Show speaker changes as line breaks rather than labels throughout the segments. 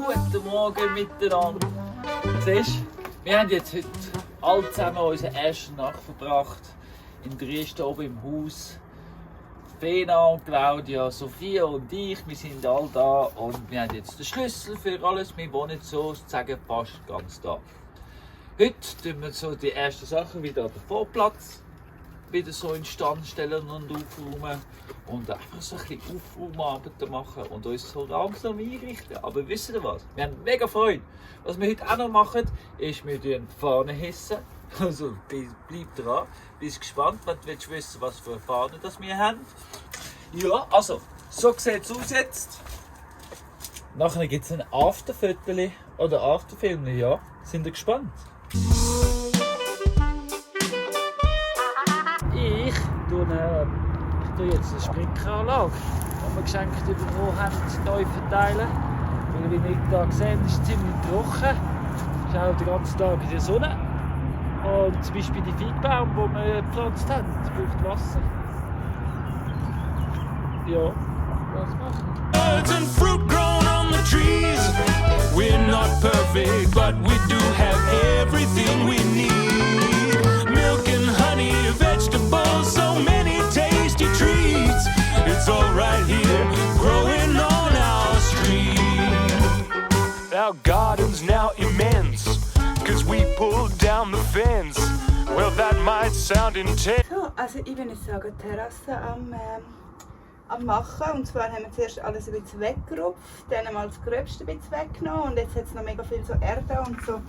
Guten Morgen miteinander. Siehst du, wir haben jetzt heute alle zusammen unsere erste Nacht verbracht. In Dresden oben im Haus. Fena, Claudia, Sophia und ich, wir sind alle da und wir haben jetzt den Schlüssel für alles. Wir wohnen sozusagen fast ganz da. Heute tun wir so die ersten Sachen wieder an den Vorplatz wieder so in Stand stellen und aufräumen und einfach so ein bisschen Aufräumarbeiten machen und uns so langsam einrichten. Aber wisst ihr was? Wir haben mega Freude. Was wir heute auch noch machen, ist, wir die Fahne hissen. Also bleib dran, bist gespannt, wenn du wissen willst, was für eine Fahne das wir haben. Ja, also, so sieht es aus jetzt. Nachher gibt es ein Afterfoto oder Afterfilm, ja. Sind ihr gespannt? Ich tue jetzt eine Sprinkleranlage, die wir geschenkt bekommen haben, neu verteilen. Weil, wie ihr hier seht, ist es ziemlich trocken. Es ist auch den ganzen Tag in der Sonne. Und zum Beispiel die Feigbaum, die wir gepflanzt haben, das braucht Wasser. Ja, was machen wir?
Birds and fruit grown on the trees. We're not perfect, but we do have everything we need. Milk and honey, vegetables, so many tasty treats. It's all right here, growing on our street. Our garden's now immense, 'cause we pulled down the fence. Well, that might sound intense.
So, also ich bin jetzt an der Terrasse am machen. Und zwar haben wir zuerst alles ein bisschen weggerupft, dann mal das Gröbste ein bisschen weggenommen und jetzt hat es noch mega viel so Erde und so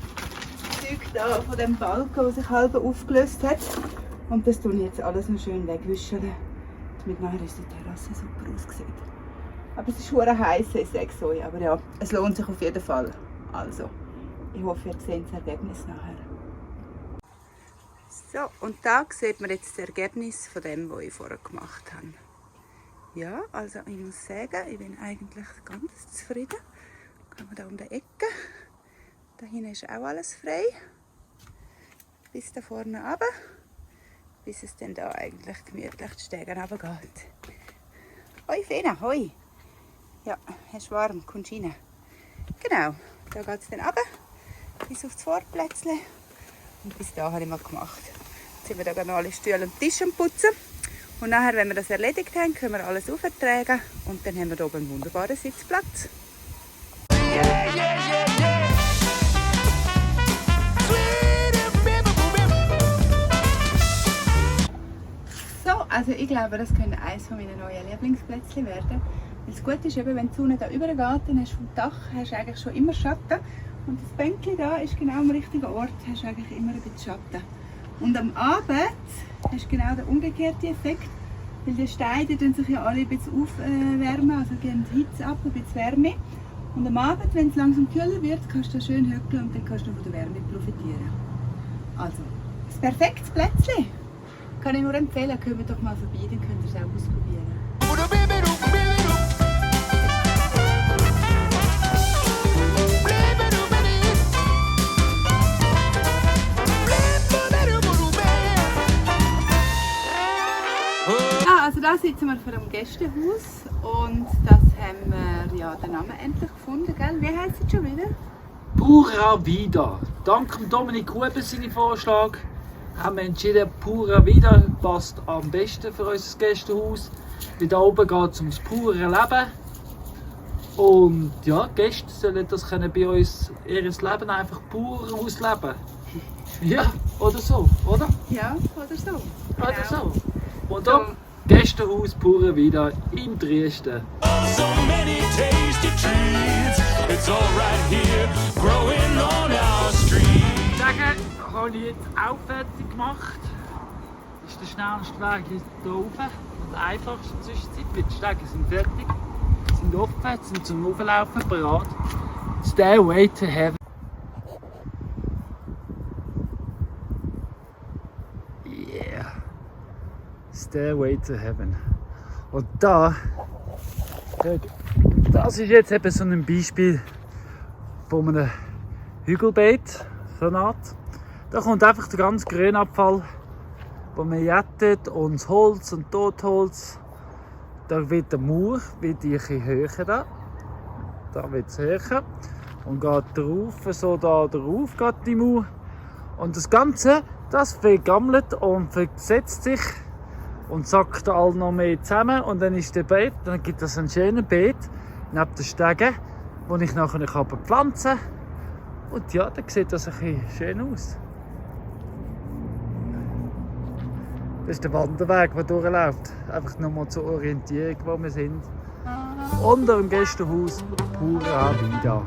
Zeug da von dem Balken, der sich halb aufgelöst hat. Und das tue ich jetzt alles noch schön wegwischen, damit nachher ist die Terrasse super aussieht. Aber es ist sehr heiß, ich sage es euch, aber ja, es lohnt sich auf jeden Fall. Also, ich hoffe, ihr seht das Ergebnis nachher. So, und da sieht man jetzt das Ergebnis von dem, was ich vorher gemacht habe. Ja, also ich muss sagen, ich bin eigentlich ganz zufrieden. Kann man da um die Ecke. Da hinten ist auch alles frei. Bis da vorne runter. Bis es dann da eigentlich gemütlich die Stege runtergeht. Hoi Fena, hoi. Ja, es ist warm, kommst rein. Genau, da geht es dann runter. Bis auf das Vorplätzchen. Und bis da habe ich mal gemacht. Jetzt sind wir da noch alle Stühle und Tische putzen. Und nachher, wenn wir das erledigt haben, können wir alles auftragen und dann haben wir hier oben einen wunderbaren Sitzplatz. So, also ich glaube, das könnte eines meiner neuen Lieblingsplätzchen werden. Weil das Gute ist, eben, wenn die Sonne da rüber geht, dann hast du vom Dach hast du eigentlich schon immer Schatten. Und das Bänkchen da ist genau am richtigen Ort, hast du eigentlich immer ein bisschen Schatten. Und am Abend hast du genau den umgekehrten Effekt, weil die Steine die sich ja alle ein bisschen aufwärmen, also geben die Hitze ab, ein bisschen Wärme. Und am Abend, wenn es langsam kühler wird, kannst du da schön hückeln und dann kannst du von der Wärme profitieren. Also, das perfekte Plätzchen. Kann ich nur empfehlen, kommt doch mal vorbei, dann könnt ihr es auch ausprobieren. Also da sitzen wir vor dem Gästehaus und das haben wir ja den Namen endlich gefunden, gell? Wie heisst es schon wieder?
Pura Vida. Dank dem Dominik Huber seinen Vorschlag haben wir entschieden, Pura Vida passt am besten für unser Gästehaus. Weil da oben geht es ums pure Leben. Und ja, die Gäste sollen das können bei uns ihr Leben einfach pur ausleben. Ja, oder so, oder?
Ja, oder so.
Oder
Genau.
so. Und darum Gästehaus Pura Vida in Dresden.
So many tasty trees. It's all right here, growing on our street.
Ich sage, habe ich jetzt auch fertig gemacht. Das ist der schnellste Weg hier oben und der einfachste Zwischenzeit, weil die Stege sind fertig, sind offen, sind zum Auflaufen bereit. Stairway to Heaven. Yeah. Stairway to Heaven. Und da, das ist jetzt eben so ein Beispiel von einem Hügelbeet, so eine Art. Da kommt einfach der ganze Grünabfall, den man jettet, und das Holz und Totholz. Da wird der Mauer wird ein bisschen höher. Da. Da wird es höher und geht drauf, so da drauf geht die Mauer. Und das Ganze, das vergammelt und versetzt sich und sackt all noch mehr zusammen. Und dann ist der Beet, dann gibt es ein schönes Beet neben den Stegen, wo ich nachher bepflanzen kann. Und ja, dann sieht das ein bisschen schön aus. Das ist der Wanderweg, der durchläuft. Einfach nochmal zur Orientierung, wo wir sind. Unter dem Gästehaus Pura Vida.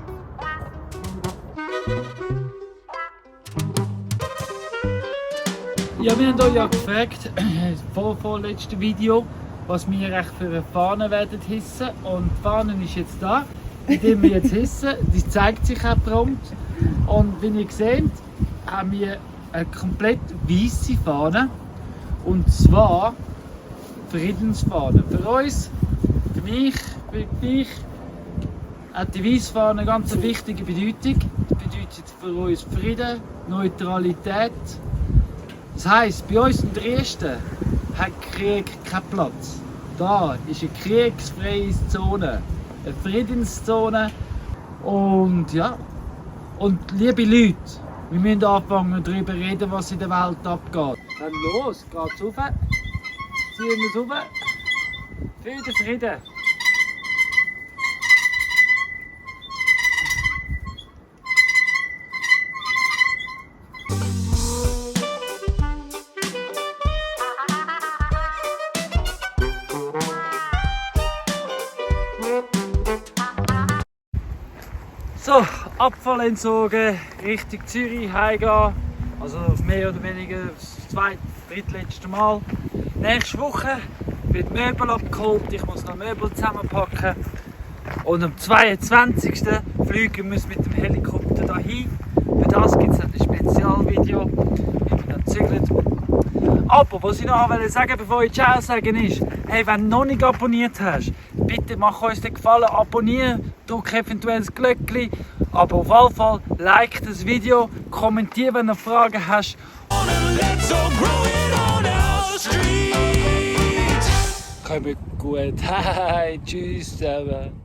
Ja, wir haben euch ja gefragt, im vorletzten Video, was wir echt für eine Fahne werden hissen. Und die Fahne ist jetzt da, die wir jetzt hissen. Die zeigt sich auch prompt. Und wie ihr seht, haben wir eine komplett weiße Fahne. Und zwar Friedensfahne. Für uns, für mich, für dich, hat die weiße Fahne eine ganz wichtige Bedeutung. Die bedeutet für uns Frieden, Neutralität. Das heisst, bei uns in Dresden hat Krieg keinen Platz. Da ist eine kriegsfreie Zone, eine Friedenszone. Und ja, und liebe Leute, wir müssen anfangen darüber reden, was in der Welt abgeht. Dann los, geht's rauf, ziehen wir es rauf, für den Frieden. So, Abfall entsorgen, Richtung Zürich heimgehen. Also mehr oder weniger das drittletzte Mal. Nächste Woche wird Möbel abgeholt, ich muss noch Möbel zusammenpacken. Und am 22. fliegen wir mit dem Helikopter dahin. Für das gibt es ein Spezialvideo, wie wir dann zügeln. Aber was ich noch sagen, bevor ich Ciao sagen, ist, hey, wenn du noch nicht abonniert hast, bitte mach uns den Gefallen, abonnieren, drück eventuell das Glöckchen, aber auf jeden Fall like das Video, kommentier, wenn du Fragen hast. Kommt gut, hi, tschüss zusammen.